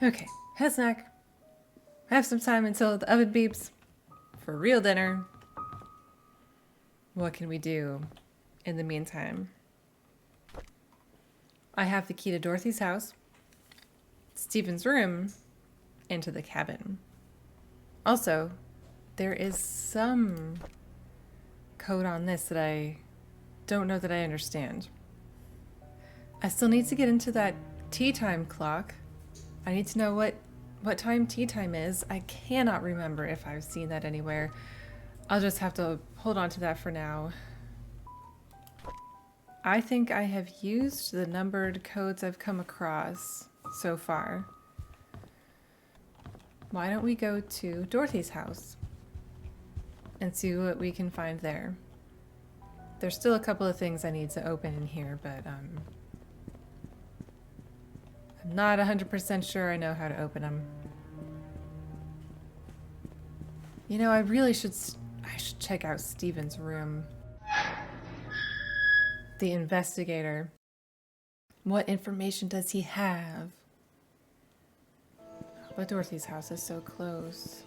Okay, head snack. I have some time until the oven beeps for real dinner. What can we do in the meantime? I have the key to Dorothy's house, Stephen's room, and to the cabin. Also, there is some code on this that I don't know that I understand. I still need to get into that tea time clock. I need to know what time tea time is. I cannot remember if I've seen that anywhere. I'll just have to hold on to that for now. I think I have used the numbered codes I've come across so far. Why don't we go to Dorothy's house and see what we can find there? There's still a couple of things I need to open in here, but I'm not 100% sure I know how to open them. You know, I should check out Stephen's room. The investigator. What information does he have? But Dorothy's house is so close.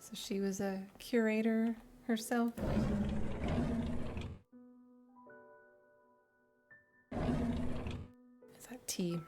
So she was a curator herself? Is that tea?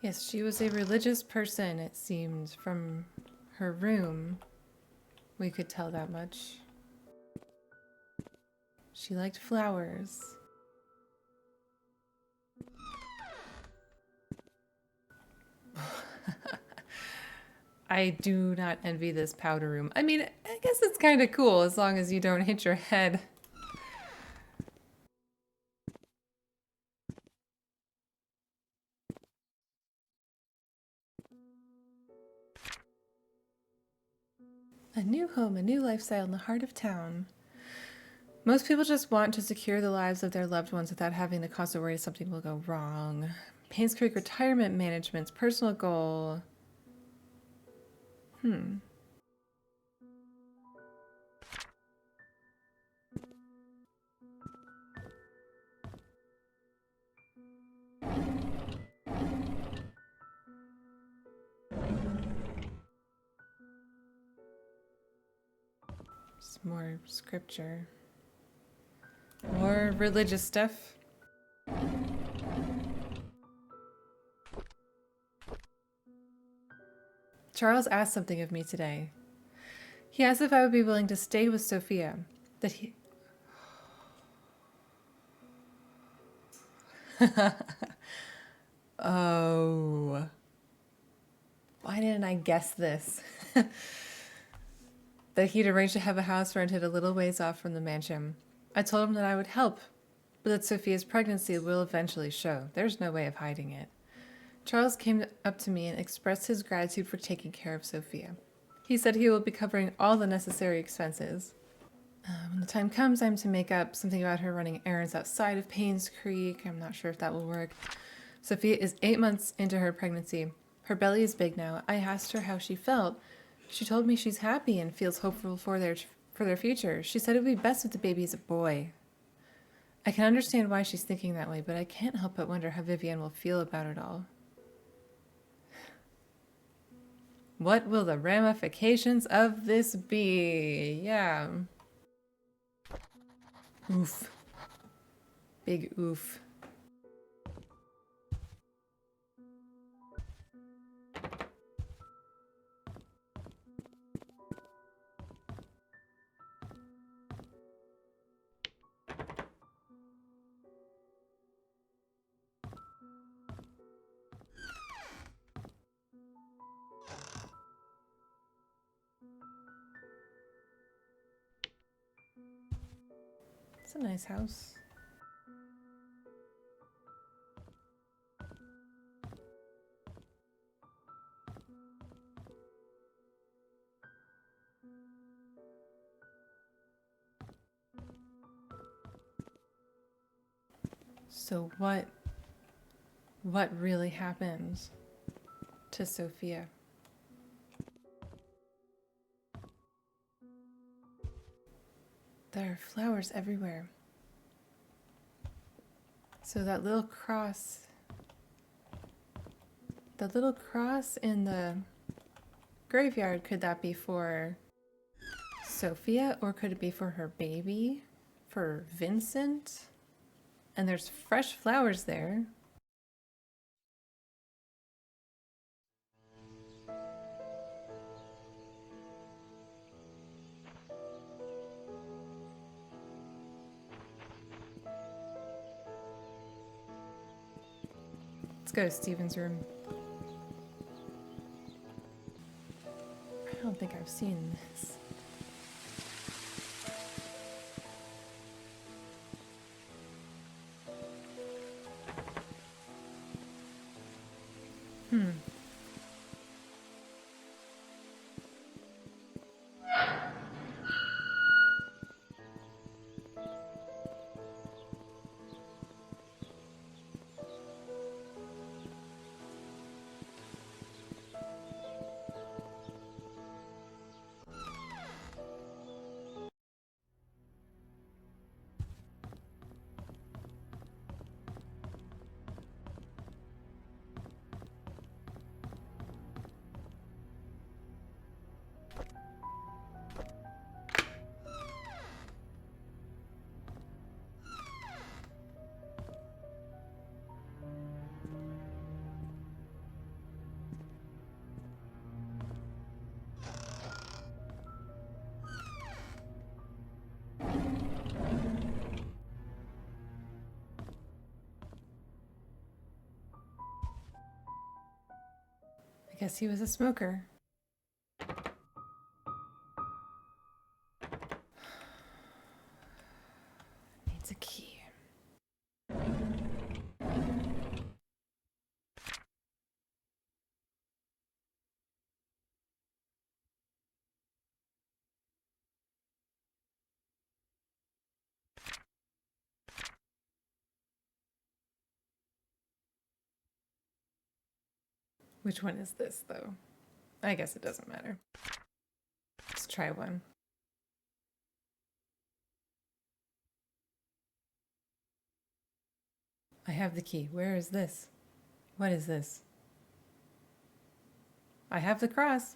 Yes, she was a religious person, it seemed, from her room. We could tell that much. She liked flowers. I do not envy this powder room. I mean, I guess it's kind of cool as long as you don't hit your head. A new home, a new lifestyle in the heart of town. Most people just want to secure the lives of their loved ones without having the constant worry something will go wrong. Painscreek Retirement Management's personal goal. Just more scripture. More religious stuff. Charles asked something of me today. He asked if I would be willing to stay with Sophia. That he... Oh. Why didn't I guess this? That he'd arranged to have a house rented a little ways off from the mansion. I told him that I would help, but that Sophia's pregnancy will eventually show. There's no way of hiding it. Charles came up to me and expressed his gratitude for taking care of Sophia. He said he will be covering all the necessary expenses. When the time comes, I'm to make up something about her running errands outside of Painscreek. I'm not sure if that will work. Sophia is 8 months into her pregnancy. Her belly is big now. I asked her how she felt. She told me she's happy and feels hopeful for their future. She said it would be best if the baby is a boy. I can understand why she's thinking that way, but I can't help but wonder how Vivian will feel about it all. What will the ramifications of this be? Yeah. Oof. Big oof. It's a nice house. So what really happened to Sofia? There are flowers everywhere. So that little cross in the graveyard, could that be for Sofia, or could it be for her baby, for Vincent? And there's fresh flowers there. Let's go to Steven's room. I don't think I've seen this. I guess he was a smoker. Needs a key. Which one is this, though? I guess it doesn't matter. Let's try one. I have the key. Where is this? What is this? I have the cross.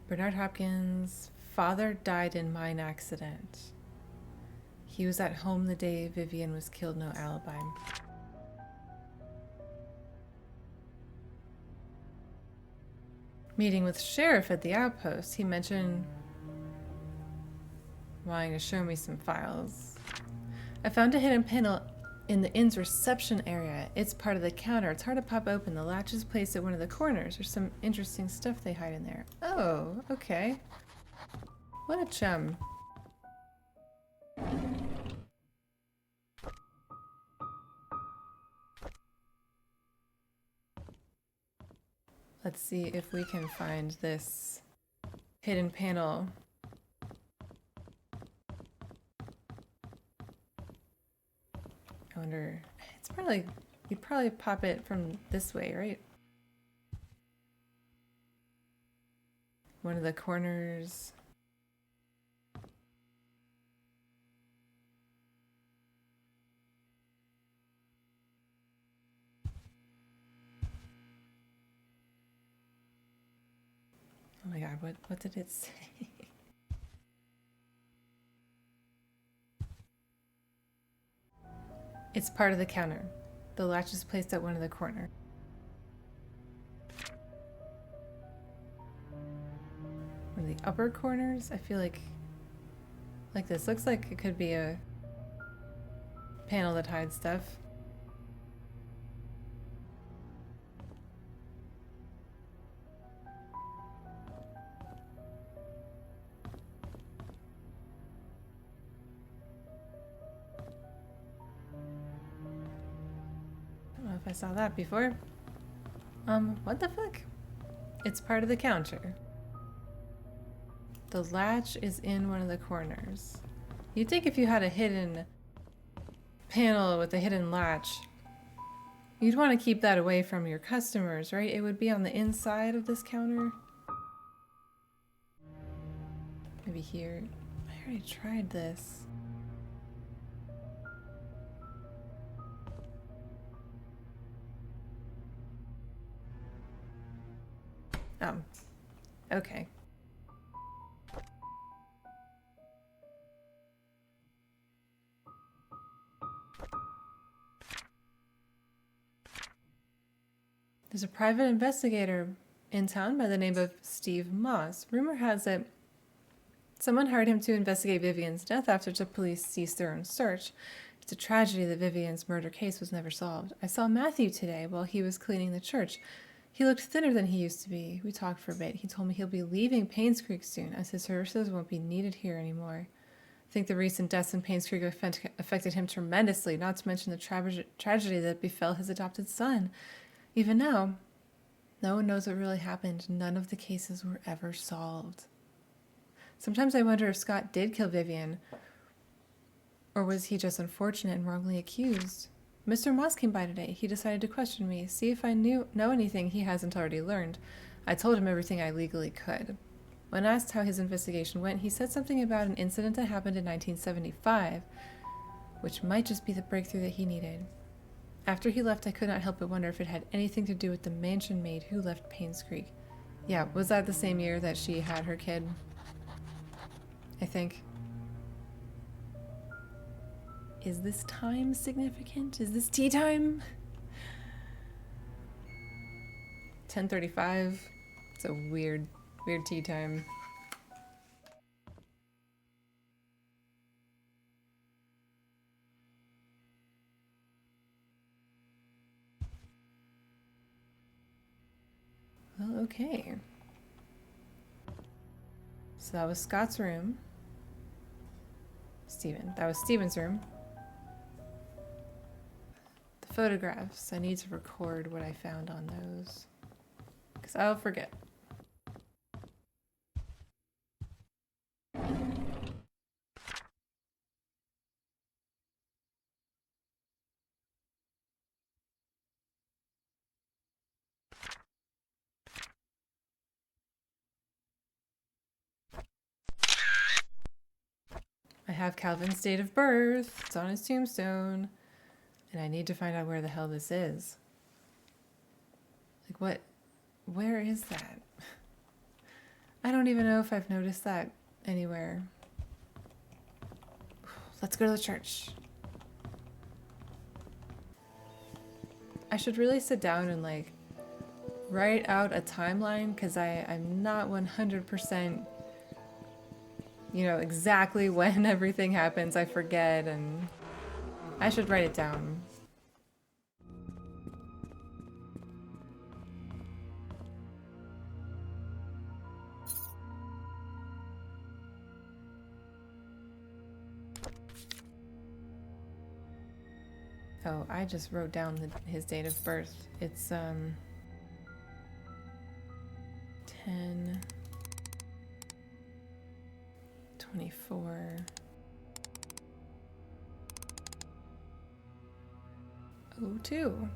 Bernard Hopkins' father died in mine accident. He was at home the day Vivian was killed, no alibi. Meeting with sheriff at the outpost, he mentioned wanting to show me some files. I found a hidden panel in the inn's reception area. It's part of the counter. It's hard to pop open. The latch is placed at one of the corners. There's some interesting stuff they hide in there. Oh, okay. What a chum. Let's see if we can find this hidden panel. I wonder, it's probably, you'd probably pop it from this way, right? One of the corners. Oh my god, what did it say? It's part of the counter. The latch is placed at one of the corners. One of the upper corners? I feel like this. Looks like it could be a panel that hides stuff. I saw that before. What the fuck? It's part of the counter. The latch is in one of the corners. You'd think if you had a hidden panel with a hidden latch, you'd want to keep that away from your customers, right? It would be on the inside of this counter. Maybe here. I already tried this. Oh, okay. There's a private investigator in town by the name of Steve Moss. Rumor has it someone hired him to investigate Vivian's death after the police ceased their own search. It's a tragedy that Vivian's murder case was never solved. I saw Matthew today while he was cleaning the church. He looked thinner than he used to be. We talked for a bit. He told me he'll be leaving Painscreek soon, as his services won't be needed here anymore. I think the recent deaths in Painscreek affected him tremendously, not to mention the tragedy that befell his adopted son. Even now, no one knows what really happened. None of the cases were ever solved. Sometimes I wonder if Scott did kill Vivian, or was he just unfortunate and wrongly accused? Mr. Moss came by today. He decided to question me, see if I know anything he hasn't already learned. I told him everything I legally could. When asked how his investigation went, he said something about an incident that happened in 1975, which might just be the breakthrough that he needed. After he left, I could not help but wonder if it had anything to do with the mansion maid who left Painscreek. Yeah, was that the same year that she had her kid? I think. Is this time significant? Is this tea time? 10:35. It's a weird tea time. Well, okay. So that was Scott's room. That was Steven's room. The photographs. I need to record what I found on those, because I'll forget. I have Calvin's date of birth. It's on his tombstone. And I need to find out where the hell this is. Like, what? Where is that? I don't even know if I've noticed that anywhere. Let's go to the church. I should really sit down and, like, write out a timeline, because I'm not 100%, you know, exactly when everything happens. I forget, and I should write it down. Oh, I just wrote down his date of birth. It's 10/24. Oh, 02.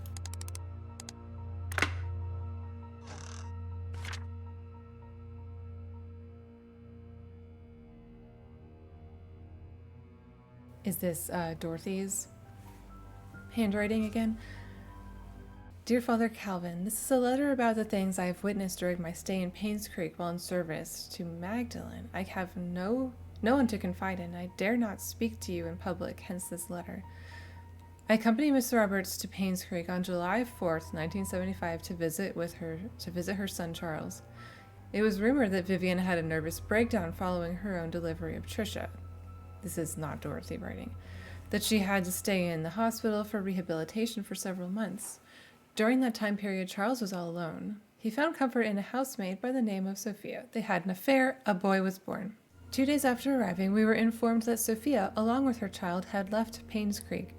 Is this Dorothy's handwriting again? Dear Father Calvin, this is a letter about the things I have witnessed during my stay in Painscreek while in service to Magdalene. I have no one to confide in. I dare not speak to you in public, hence this letter. I accompanied Miss Roberts to Painscreek on July 4th, 1975 to visit her son Charles. It was rumored that Vivian had a nervous breakdown following her own delivery of Trisha. This is not Dorothy writing. That she had to stay in the hospital for rehabilitation for several months. During that time period, Charles was all alone. He found comfort in a housemaid by the name of Sofia. They had an affair. A boy was born. 2 days after arriving, we were informed that Sofia, along with her child, had left Painscreek.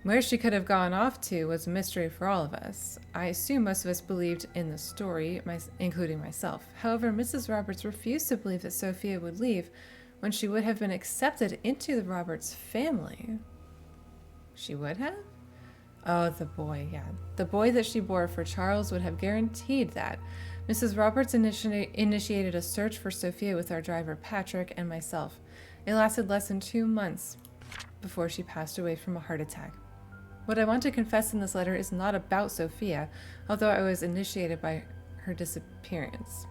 Where she could have gone off to was a mystery for all of us. I assume most of us believed in the story, including myself. However, Mrs. Roberts refused to believe that Sophia would leave when she would have been accepted into the Roberts family. She would have? Oh, the boy, yeah. The boy that she bore for Charles would have guaranteed that. Mrs. Roberts initiated a search for Sophia with our driver Patrick and myself. It lasted less than 2 months before she passed away from a heart attack. What I want to confess in this letter is not about Sophia, although I was initiated by her disappearance.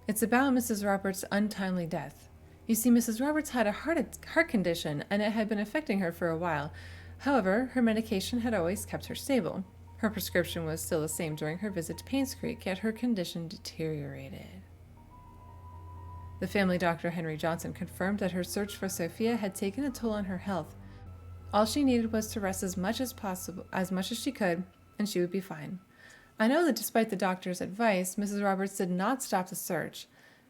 It's about Mrs. Roberts' untimely death. You see, Mrs. Roberts had a heart condition, and it had been affecting her for a while. However, her medication had always kept her stable. Her prescription was still the same during her visit to Painscreek, yet her condition deteriorated. The family doctor, Henry Johnson, confirmed that her search for Sophia had taken a toll on her health. All she needed was to rest as much as she could, and she would be fine. I know that despite the doctor's advice, Mrs. Roberts did not stop the search.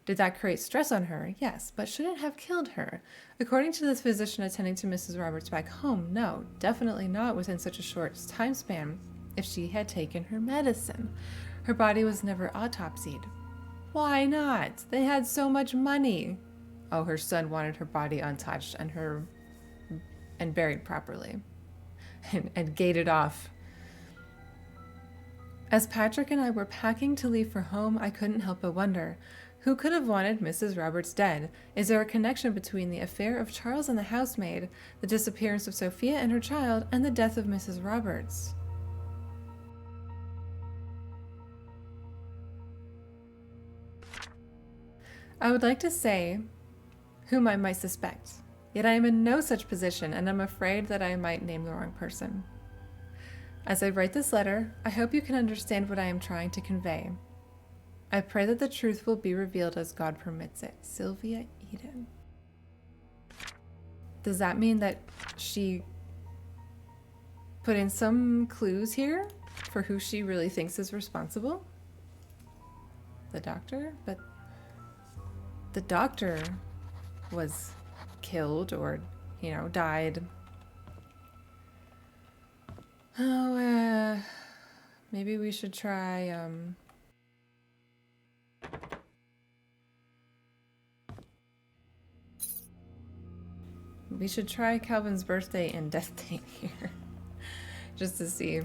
Did that create stress on her? Yes, but should it have killed her? According to the physician attending to Mrs. Roberts back home, no, definitely not within such a short time span if she had taken her medicine. Her body was never autopsied. Why not? They had so much money. Oh, her son wanted her body untouched and buried properly and gated off. As Patrick and I were packing to leave for home, I couldn't help but wonder, who could have wanted Mrs. Roberts dead? Is there a connection between the affair of Charles and the housemaid, the disappearance of Sophia and her child, and the death of Mrs. Roberts? I would like to say whom I might suspect, yet I am in no such position, and I'm afraid that I might name the wrong person. As I write this letter, I hope you can understand what I am trying to convey. I pray that the truth will be revealed as God permits it. Sylvia Eden. Does that mean that she put in some clues here for who she really thinks is responsible? The doctor? But the doctor was killed or, died. Oh, maybe we should try, we should try Calvin's birthday and death date here, just to see.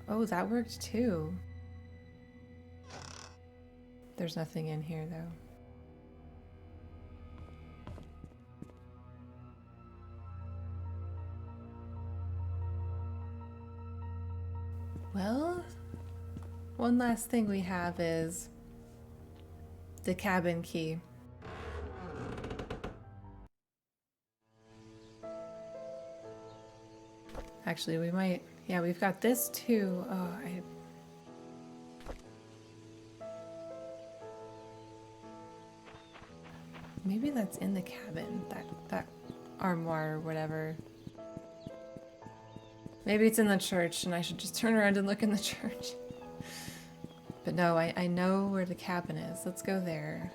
Oh, that worked too. There's nothing in here though. Well, one last thing we have is the cabin key. Actually, we might, yeah, we've got this too. Oh, maybe that's in the cabin, that armoire or whatever. Maybe it's in the church and I should just turn around and look in the church. But no, I know where the cabin is. Let's go there.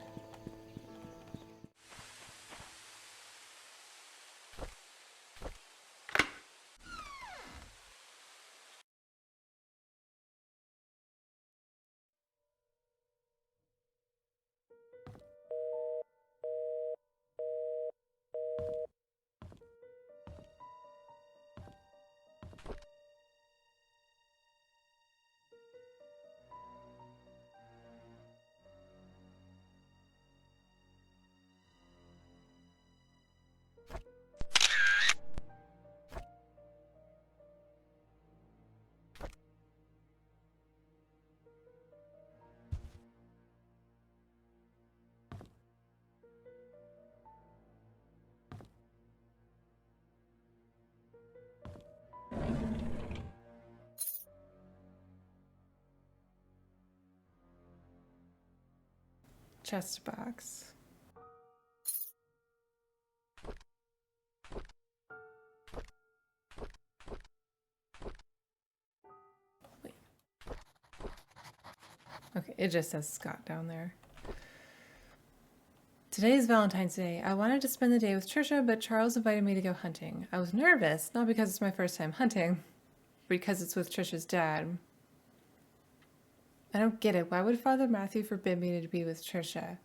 Chest box. It just says Scott down there. Today is Valentine's Day. I wanted to spend the day with Trisha, but Charles invited me to go hunting. I was nervous, not because it's my first time hunting, because it's with Trisha's dad. I don't get it. Why would Father Matthew forbid me to be with Trisha?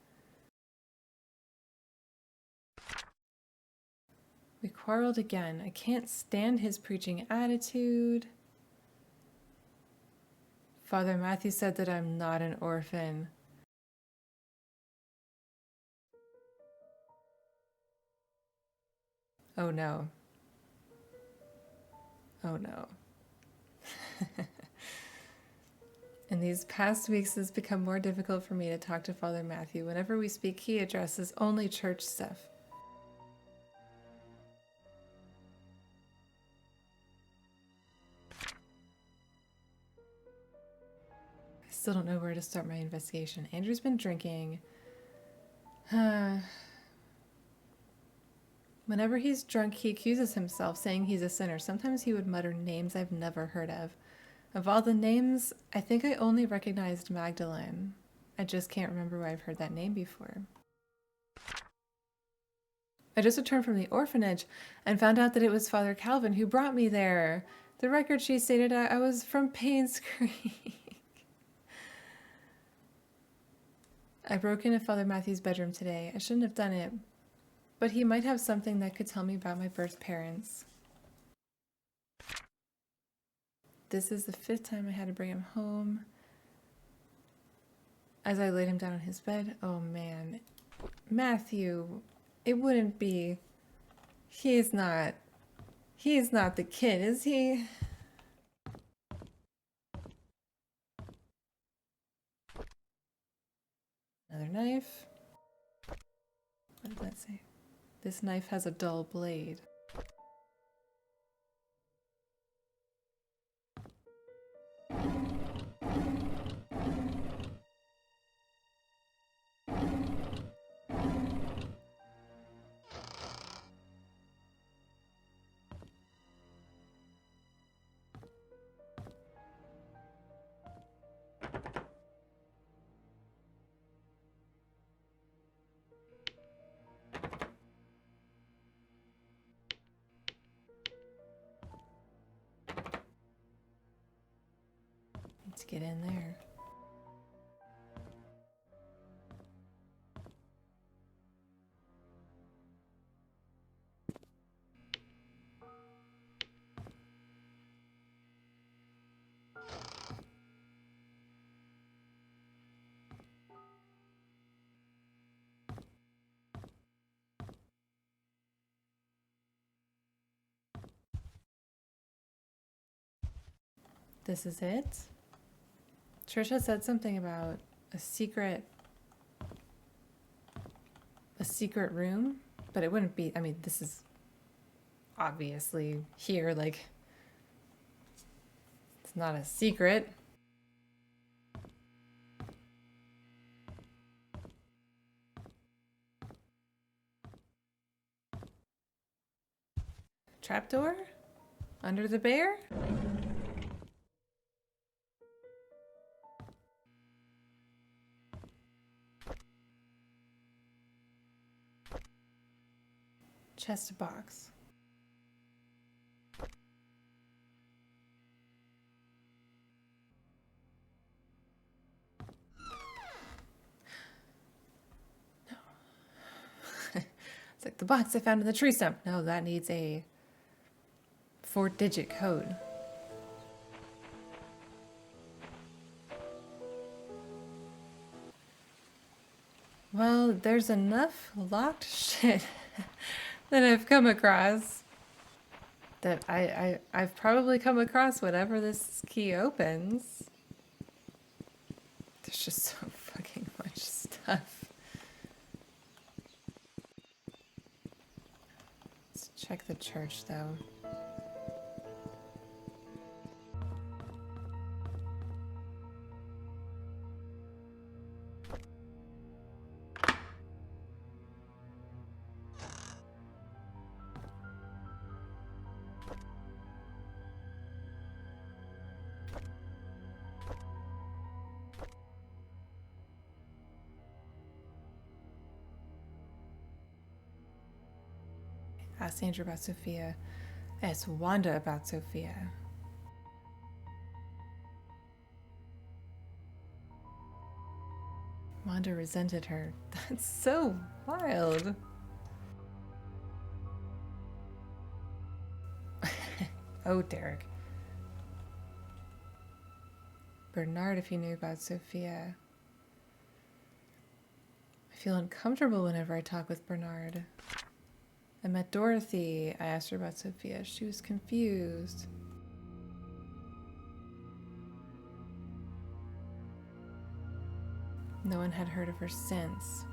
We quarreled again. I can't stand his preaching attitude. Father Matthew said that I'm not an orphan. Oh no. Oh no. In these past weeks, it's become more difficult for me to talk to Father Matthew. Whenever we speak, he addresses only church stuff. I still don't know where to start my investigation. Andrew's been drinking. Whenever he's drunk, he accuses himself, saying he's a sinner. Sometimes he would mutter names I've never heard of. Of all the names, I think I only recognized Magdalene. I just can't remember where I've heard that name before. I just returned from the orphanage and found out that it was Father Calvin who brought me there. The record sheet stated I was from Painscreek. I broke into Father Matthew's bedroom today. I shouldn't have done it, but he might have something that could tell me about my birth parents. This is the 5th time I had to bring him home. As I laid him down in his bed, oh man, Matthew, it wouldn't be, he's not the kid, is he? Another knife. What did that say? This knife has a dull blade. Let's get in there. This is it? Trisha said something about a secret room, but it wouldn't be, I mean, this is obviously here, like, it's not a secret. Trapdoor? Under the bear? Chest box. No. It's like the box I found in the tree stump. No, that needs a 4-digit code. Well, there's enough locked shit that I've come across that I've probably come across whenever this key opens. There's just so fucking much stuff. Let's check the church though. Asked Andrew about Sophia. Asked Wanda about Sophia. Wanda resented her. That's so wild. Oh, Derek. Bernard, if you knew about Sophia. I feel uncomfortable whenever I talk with Bernard. I met Dorothy. I asked her about Sophia. She was confused. No one had heard of her since.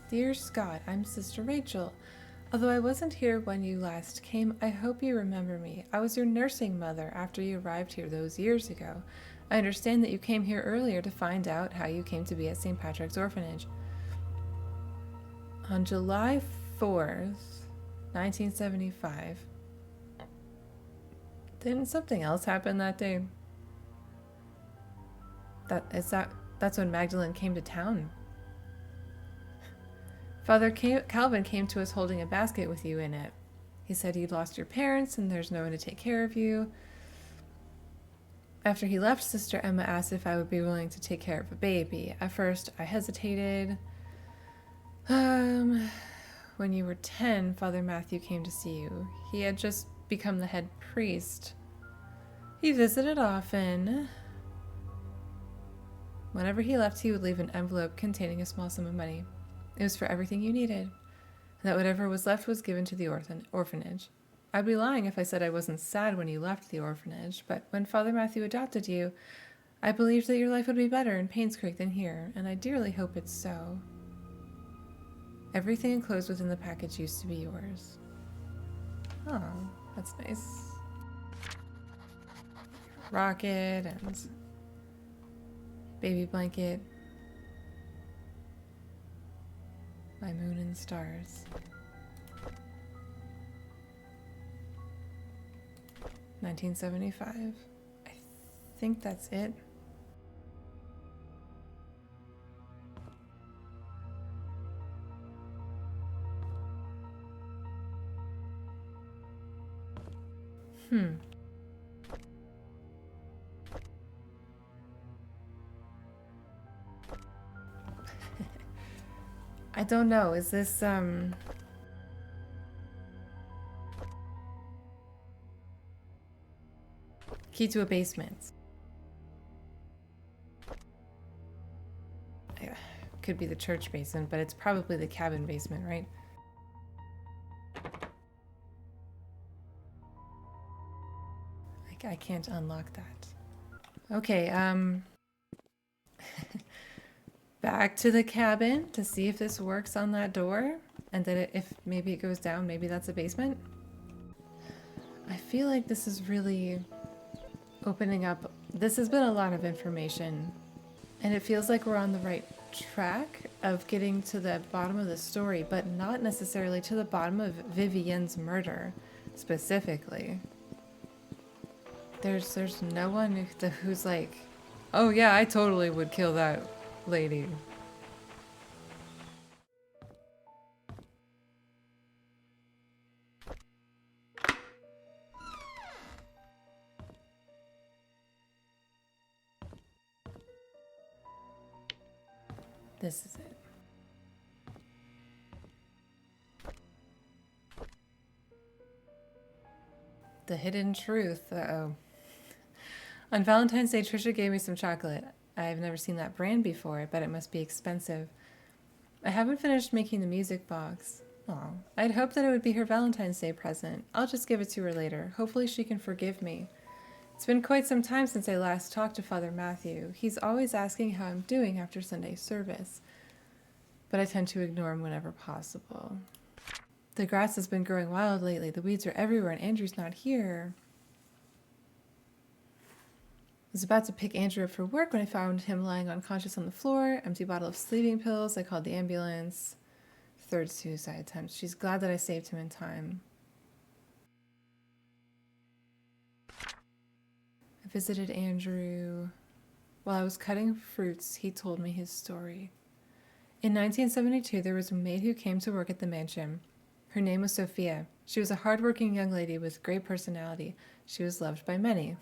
Dear Scott, I'm Sister Rachel. Although I wasn't here when you last came, I hope you remember me. I was your nursing mother after you arrived here those years ago. I understand that you came here earlier to find out how you came to be at St. Patrick's Orphanage. On July 4th, 1975. Didn't something else happen that day? That's when Magdalene came to town. Father Calvin came to us holding a basket with you in it. He said you'd lost your parents and there's no one to take care of you. After he left, Sister Emma asked if I would be willing to take care of a baby. At first, I hesitated. When you were 10, Father Matthew came to see you. He had just become the head priest. He visited often. Whenever he left, he would leave an envelope containing a small sum of money. It was for everything you needed, and that whatever was left was given to the orphanage. I'd be lying if I said I wasn't sad when you left the orphanage, but when Father Matthew adopted you, I believed that your life would be better in Painscreek than here, and I dearly hope it's so. Everything enclosed within the package used to be yours. Oh, that's nice. Rocket and baby blanket. My moon and stars. 1975. I think that's it. I don't know. Is this, key to a basement? Could be the church basement, but it's probably the cabin basement, right? I can't unlock that. Okay, back to the cabin to see if this works on that door, and that if maybe it goes down, maybe that's a basement. I feel like this is really opening up. This has been a lot of information, and it feels like we're on the right track of getting to the bottom of the story, but not necessarily to the bottom of Vivienne's murder specifically. There's no one who's like, oh yeah, I totally would kill that lady. This is it. The hidden truth. Uh-oh. On Valentine's Day, Trisha gave me some chocolate. I've never seen that brand before. I bet it must be expensive. I haven't finished making the music box. Aw. I'd hoped that it would be her Valentine's Day present. I'll just give it to her later. Hopefully she can forgive me. It's been quite some time since I last talked to Father Matthew. He's always asking how I'm doing after Sunday service, but I tend to ignore him whenever possible. The grass has been growing wild lately. The weeds are everywhere and Andrew's not here. I was about to pick Andrew up for work when I found him lying unconscious on the floor, empty bottle of sleeping pills. I called the ambulance. Third suicide attempt. She's glad that I saved him in time. I visited Andrew. While I was cutting fruits, he told me his story. In 1972, there was a maid who came to work at the mansion. Her name was Sofia. She was a hardworking young lady with great personality. She was loved by many.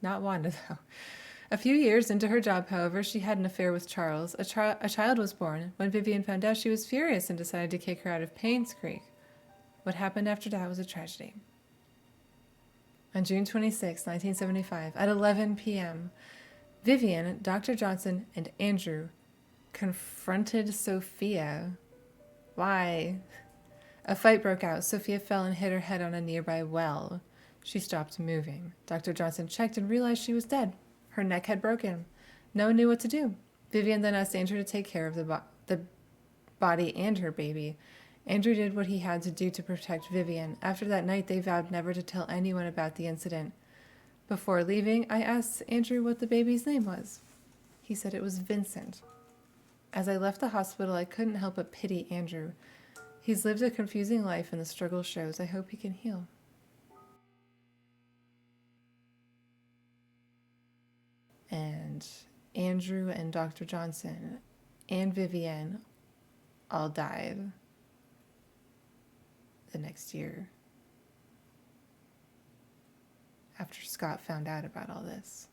Not Wanda, though. A few years into her job, however, she had an affair with Charles. A child was born. When Vivian found out, she was furious and decided to kick her out of Painscreek. What happened after that was a tragedy. On June 26, 1975, at 11 p.m., Vivian, Dr. Johnson, and Andrew confronted Sofia. Why? A fight broke out. Sofia fell and hit her head on a nearby well. She stopped moving. Dr. Johnson checked and realized she was dead. Her neck had broken. No one knew what to do. Vivian then asked Andrew to take care of the body and her baby. Andrew did what he had to do to protect Vivian. After that night, they vowed never to tell anyone about the incident. Before leaving, I asked Andrew what the baby's name was. He said it was Vincent. As I left the hospital, I couldn't help but pity Andrew. He's lived a confusing life and the struggle shows. I hope he can heal. And Andrew and Dr. Johnson and Vivian all died the next year after Scott found out about all this.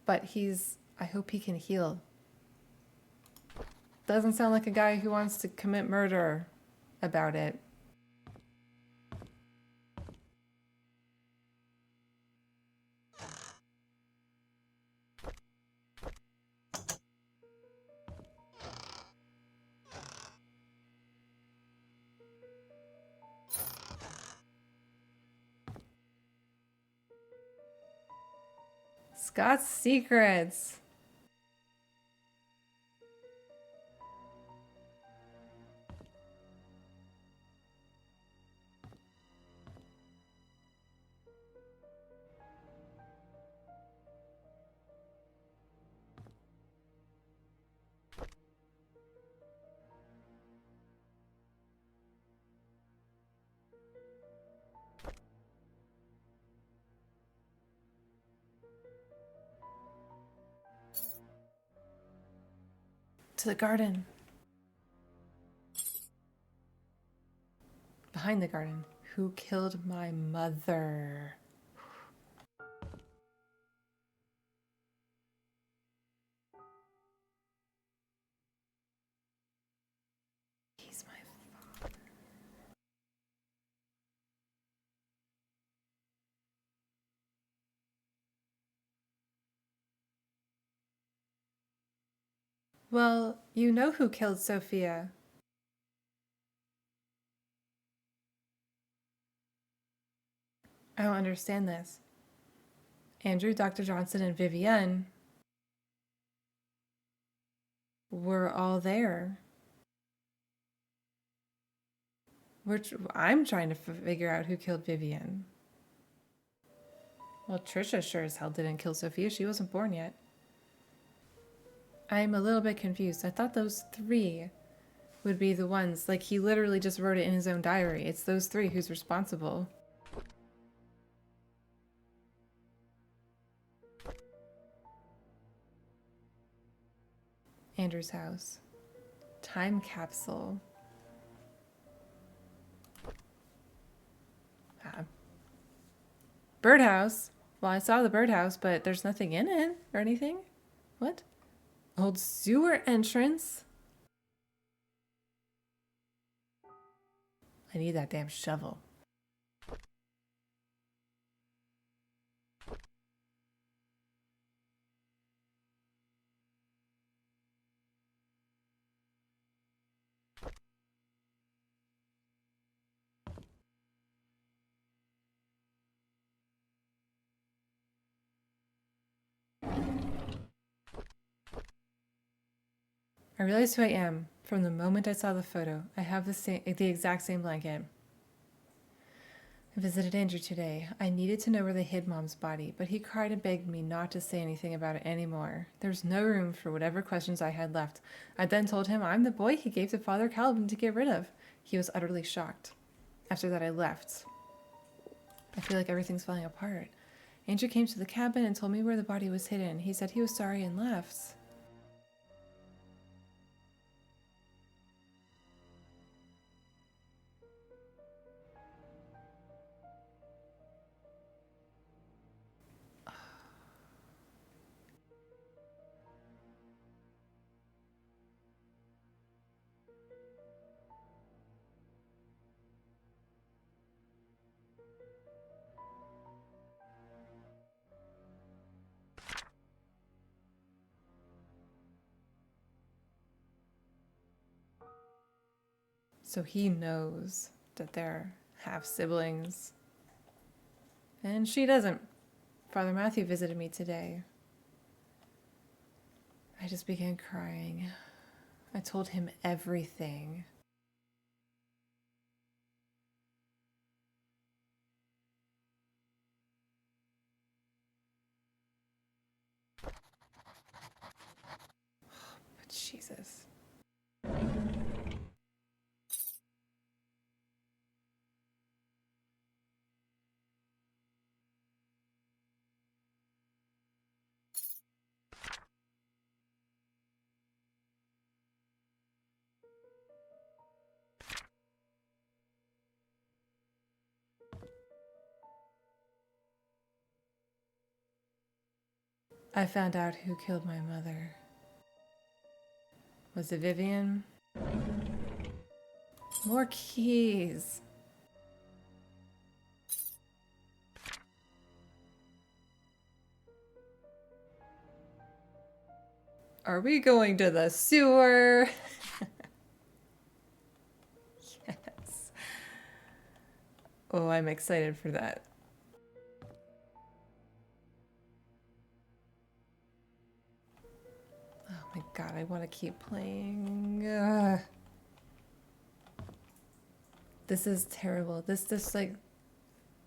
But I hope he can heal. Doesn't sound like a guy who wants to commit murder about it. Scott's secrets. To the garden. Behind the garden. Who killed my mother? He's my father. Well, you know who killed Sofia. I don't understand this. Andrew, Dr. Johnson, and Vivienne were all there. I'm trying to figure out who killed Vivienne. Well, Trisha sure as hell didn't kill Sofia. She wasn't born yet. I'm a little bit confused. I thought those three would be the ones. Like, he literally just wrote it in his own diary. It's those three who's responsible. Andrew's house. Time capsule. Birdhouse. Well, I saw the birdhouse, but there's nothing in it or anything. What? Old sewer entrance. I need that damn shovel. I realized who I am from the moment I saw the photo. I have the exact same blanket. I visited Andrew today. I needed to know where they hid Mom's body, but he cried and begged me not to say anything about it anymore. There was no room for whatever questions I had left. I then told him I'm the boy he gave to Father Calvin to get rid of. He was utterly shocked. After that, I left. I feel like everything's falling apart. Andrew came to the cabin and told me where the body was hidden. He said he was sorry and left. So he knows that they're half siblings. And she doesn't. Father Matthew visited me today. I just began crying. I told him everything. But Jesus. I found out who killed my mother. Was it Vivian? More keys. Are we going to the sewer? Yes. Oh, I'm excited for that. Oh my god, I want to keep playing. Ugh. This is terrible. This like,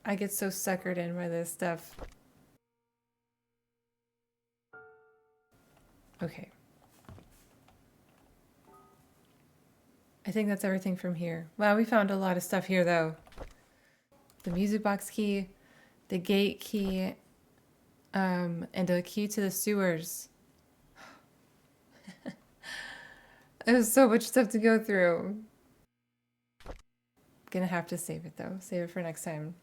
I get so suckered in by this stuff. Okay. I think that's everything from here. Wow, we found a lot of stuff here though. The music box key, the gate key, and a key to the sewers. There's so much stuff to go through. Gonna have to save it though. Save it for next time.